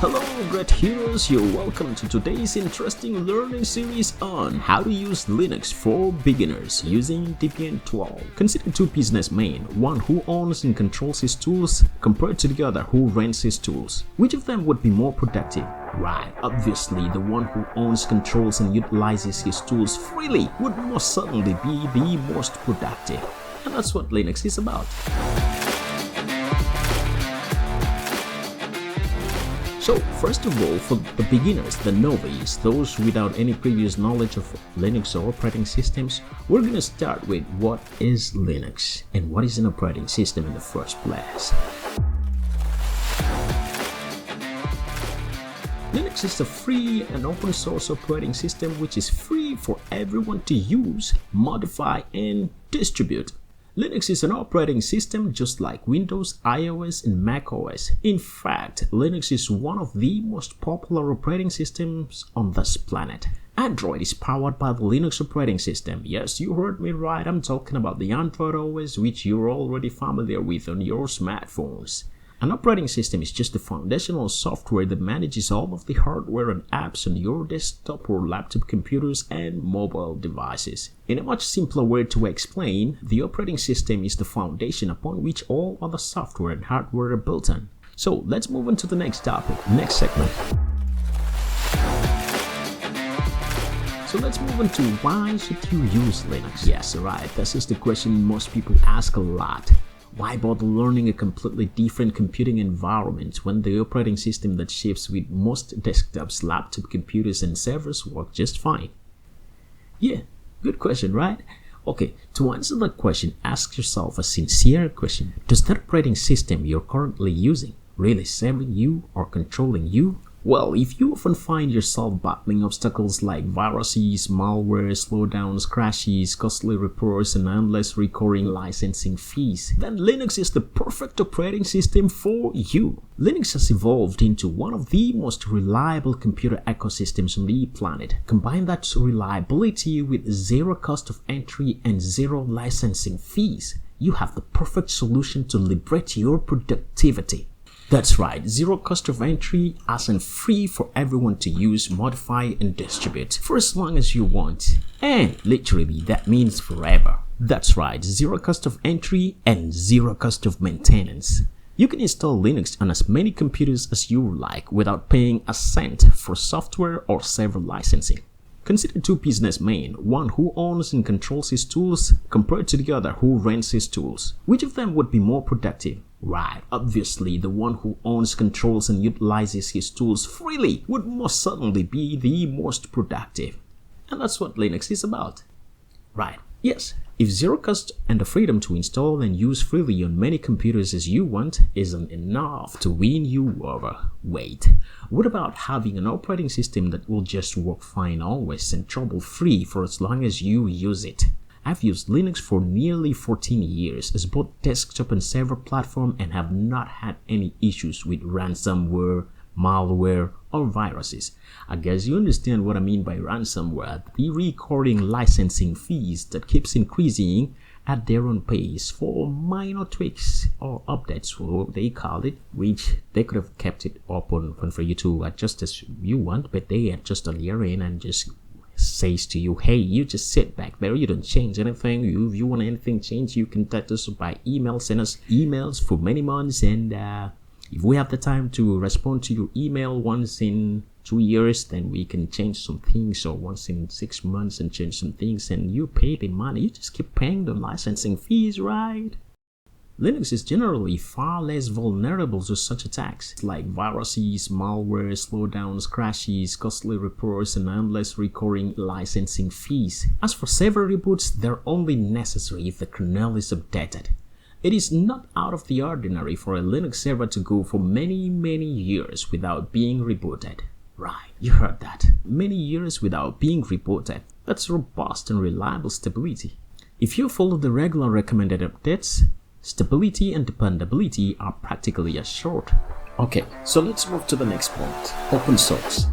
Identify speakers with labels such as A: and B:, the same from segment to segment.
A: Hello great heroes, you're welcome to today's interesting learning series on how to use Linux for beginners using Debian 12. Consider two businessmen, one who owns and controls his tools compared to the other who rents his tools. Which of them would be more productive? Right, obviously the one who owns, controls and utilizes his tools freely would most certainly be the most productive. And that's what Linux is about. So first of all, for the beginners, the novice, those without any previous knowledge of Linux or operating systems, we're going to start with what is Linux and what is an operating system in the first place. Linux is a free and open source operating system which is free for everyone to use, modify and distribute. Linux is an operating system just like Windows, iOS and macOS. In fact, Linux is one of the most popular operating systems on this planet. Android is powered by the Linux operating system. Yes, you heard me right, I'm talking about the Android OS which you're already familiar with on your smartphones. An operating system is just the foundational software that manages all of the hardware and apps on your desktop or laptop computers and mobile devices. In a much simpler way to explain, the operating system is the foundation upon which all other software and hardware are built on. So let's move on to the next topic, next segment. So let's move on to why should you use Linux? Yes, right, this is the question most people ask a lot. Why bother learning a completely different computing environment when the operating system that ships with most desktops, laptop computers and servers work just fine? Yeah, good question, right? Okay, to answer that question, ask yourself a sincere question. Does that operating system you're currently using really serving you or controlling you? Well, if you often find yourself battling obstacles like viruses, malware, slowdowns, crashes, costly repairs, and endless recurring licensing fees, then Linux is the perfect operating system for you. Linux has evolved into one of the most reliable computer ecosystems on the planet. Combine that reliability with zero cost of entry and zero licensing fees, you have the perfect solution to liberate your productivity. That's right, zero cost of entry as in free for everyone to use, modify and distribute for as long as you want. And literally that means forever. That's right, zero cost of entry and zero cost of maintenance. You can install Linux on as many computers as you like without paying a cent for software or server licensing. Consider two businessmen, one who owns and controls his tools compared to the other who rents his tools. Which of them would be more productive? Right, obviously the one who owns, controls and utilizes his tools freely would most certainly be the most productive. And that's what Linux is about. Right, yes, if zero cost and the freedom to install and use freely on many computers as you want isn't enough to win you over, wait, what about having an operating system that will just work fine always and trouble-free for as long as you use it? I've used Linux for nearly 14 years as both desktop and server platform and have not had any issues with ransomware, malware, or viruses. I guess you understand what I mean by ransomware, the recurring licensing fees that keeps increasing at their own pace for minor tweaks or updates, what they call it, which they could have kept it open for you to adjust as you want, but they adjust on your end and just says to you, hey, you just sit back there, you don't change anything. If you want anything changed, you can contact us by email, send us emails for many months, and if we have the time to respond to your email once in 2 years, then we can change some things, or once in 6 months and change some things, and you pay the money, you just keep paying the licensing fees, right? Linux is generally far less vulnerable to such attacks like viruses, malware, slowdowns, crashes, costly repairs, and endless recurring licensing fees. As for server reboots, they're only necessary if the kernel is updated. It is not out of the ordinary for a Linux server to go for many years without being rebooted. Right, you heard that. Many years without being rebooted. That's robust and reliable stability. If you follow the regular recommended updates, stability and dependability are practically assured. Okay, so let's move to the next point, open source.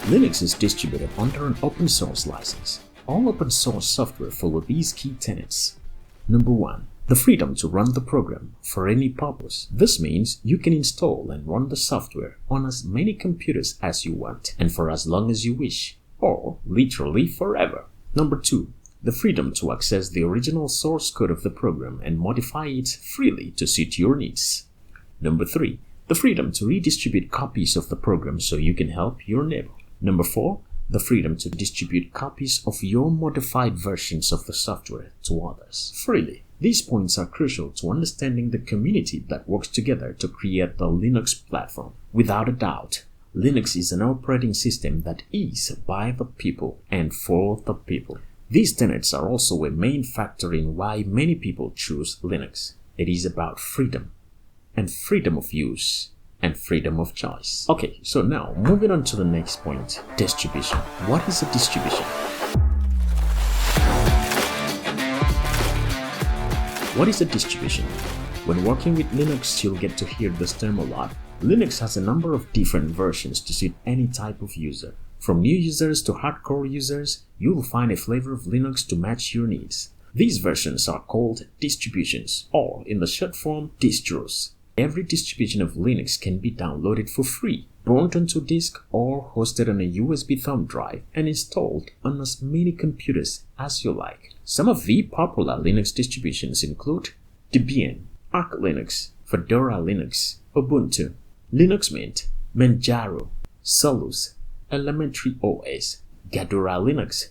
A: Linux is distributed under an open source license. All open source software follow these key tenets. Number 1. The freedom to run the program for any purpose. This means you can install and run the software on as many computers as you want and for as long as you wish, or literally forever. Number 2. The freedom to access the original source code of the program and modify it freely to suit your needs. Number 3. The freedom to redistribute copies of the program so you can help your neighbor. Number 4. The freedom to distribute copies of your modified versions of the software to others freely. These points are crucial to understanding the community that works together to create the Linux platform. Without a doubt, Linux is an operating system that is by the people and for the people. These tenets are also a main factor in why many people choose Linux. It is about freedom, and freedom of use, and freedom of choice. Okay, so now moving on to the next point, distribution. What is a distribution? What is a distribution? When working with Linux, you'll get to hear this term a lot. Linux has a number of different versions to suit any type of user. From new users to hardcore users, you'll find a flavor of Linux to match your needs. These versions are called distributions, or in the short form, distros. Every distribution of Linux can be downloaded for free, burnt onto disk, or hosted on a USB thumb drive and installed on as many computers as you like. Some of the popular Linux distributions include Debian, Arch Linux, Fedora Linux, Ubuntu, Linux Mint, Manjaro, Solus, Elementary OS, Gadura Linux,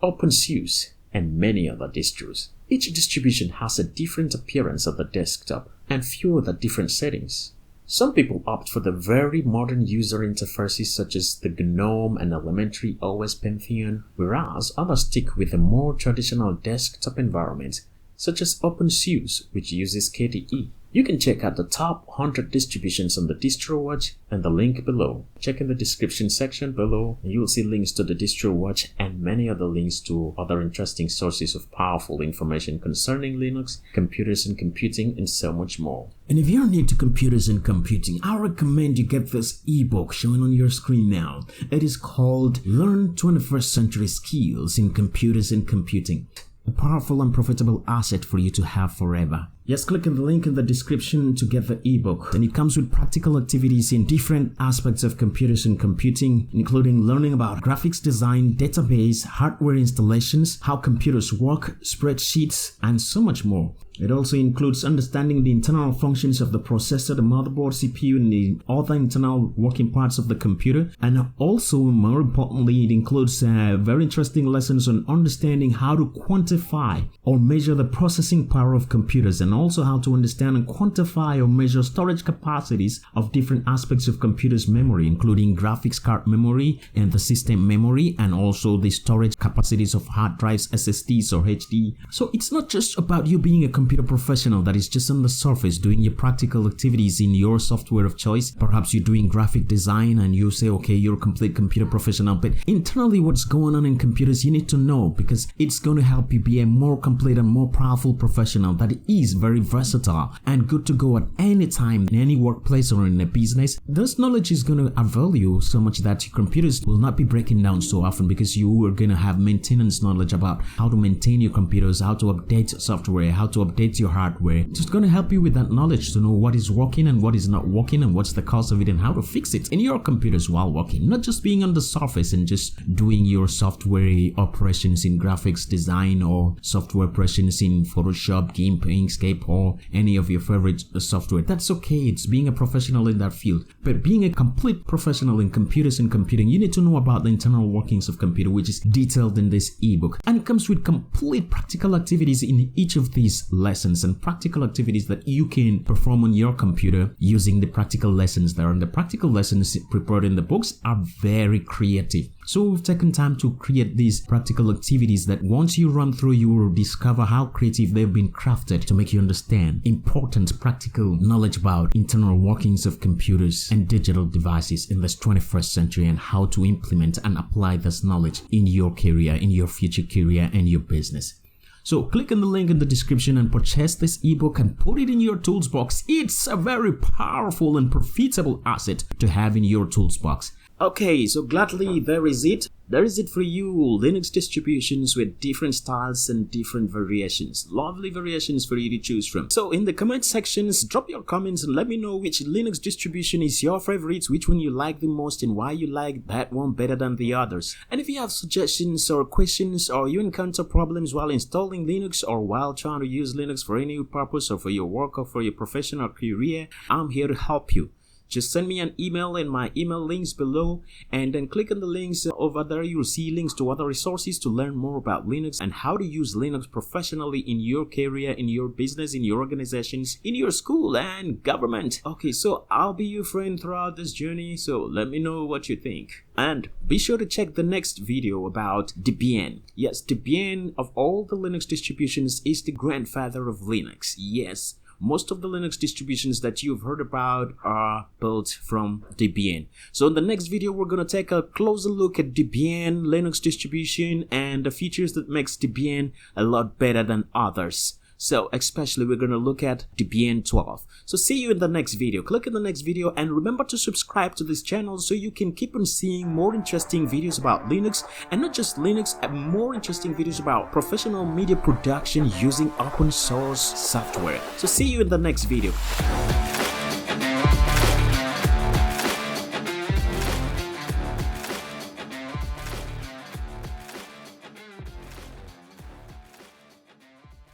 A: OpenSUSE, and many other distros. Each distribution has a different appearance of the desktop and few other different settings. Some people opt for the very modern user interfaces such as the GNOME and Elementary OS Pantheon, whereas others stick with a more traditional desktop environment such as OpenSUSE, which uses KDE. You can check out the top 100 distributions on the Distro Watch and the link below. Check in the description section below and you will see links to the Distro Watch and many other links to other interesting sources of powerful information concerning Linux, computers and computing, and so much more. And if you're new to computers and computing, I recommend you get this ebook showing on your screen now. It is called Learn 21st Century Skills in Computers and Computing. A powerful and profitable asset for you to have forever. Just click on the link in the description to get the ebook. And it comes with practical activities in different aspects of computers and computing, including learning about graphics design, database, hardware installations, how computers work, spreadsheets, and so much more. It also includes understanding the internal functions of the processor, the motherboard, CPU, and the other internal working parts of the computer. And also, more importantly, it includes very interesting lessons on understanding how to quantify or measure the processing power of computers, and also how to understand and quantify or measure storage capacities of different aspects of computers' memory, including graphics card memory and the system memory, and also the storage capacities of hard drives, SSDs or HD. So it's not just about you being a computer professional that is just on the surface doing your practical activities in your software of choice. Perhaps you're doing graphic design and you say, okay, you're a complete computer professional, but internally what's going on in computers you need to know, because it's going to help you be a more complete and more powerful professional that is very versatile and good to go at any time in any workplace or in a business. This knowledge is going to avail you so much that your computers will not be breaking down so often, because you are going to have maintenance knowledge about how to maintain your computers, how to update software, how to update your hardware. It's just going to help you with that knowledge to know what is working and what is not working and what's the cause of it and how to fix it in your computers while working, not just being on the surface and just doing your software operations in graphics design or software operations in Photoshop, GIMP, Inkscape, or any of your favorite software. That's okay. It's being a professional in that field. But being a complete professional in computers and computing, you need to know about the internal workings of computer, which is detailed in this ebook. And it comes with complete practical activities in each of these lessons and practical activities that you can perform on your computer using the practical lessons there. And the practical lessons prepared in the books are very creative. So we've taken time to create these practical activities that once you run through, you will discover how creative they've been crafted to make you understand important practical knowledge about internal workings of computers and digital devices in this 21st century, and how to implement and apply this knowledge in your career, in your future career, and your business. So click on the link in the description and purchase this ebook and put it in your tools box. It's a very powerful and profitable asset to have in your tools box. Okay, so gladly there is it. there is it for you, Linux distributions with different styles and different variations. Lovely variations for you to choose from. So in the comment sections, drop your comments and let me know which Linux distribution is your favorite, which one you like the most and why you like that one better than the others. And if you have suggestions or questions, or you encounter problems while installing Linux or while trying to use Linux for any purpose or for your work or for your professional career, I'm here to help you. Just send me an email in my email links below, and then click on the links over there. You'll see links to other resources to learn more about Linux and how to use Linux professionally in your career, in your business, in your organizations, in your school and government. Okay, so I'll be your friend throughout this journey, so let me know what you think. And be sure to check the next video about Debian. Yes, Debian of all the Linux distributions is the grandfather of Linux. Yes. Most of the Linux distributions that you've heard about are built from Debian. So in the next video, we're going to take a closer look at Debian Linux distribution and the features that makes Debian a lot better than others. So especially we're going to look at Debian 12. So see you in the next video. Click in the next video and remember to subscribe to this channel so you can keep on seeing more interesting videos about Linux, and not just Linux, more interesting videos about professional media production using open source software. So see you in the next video.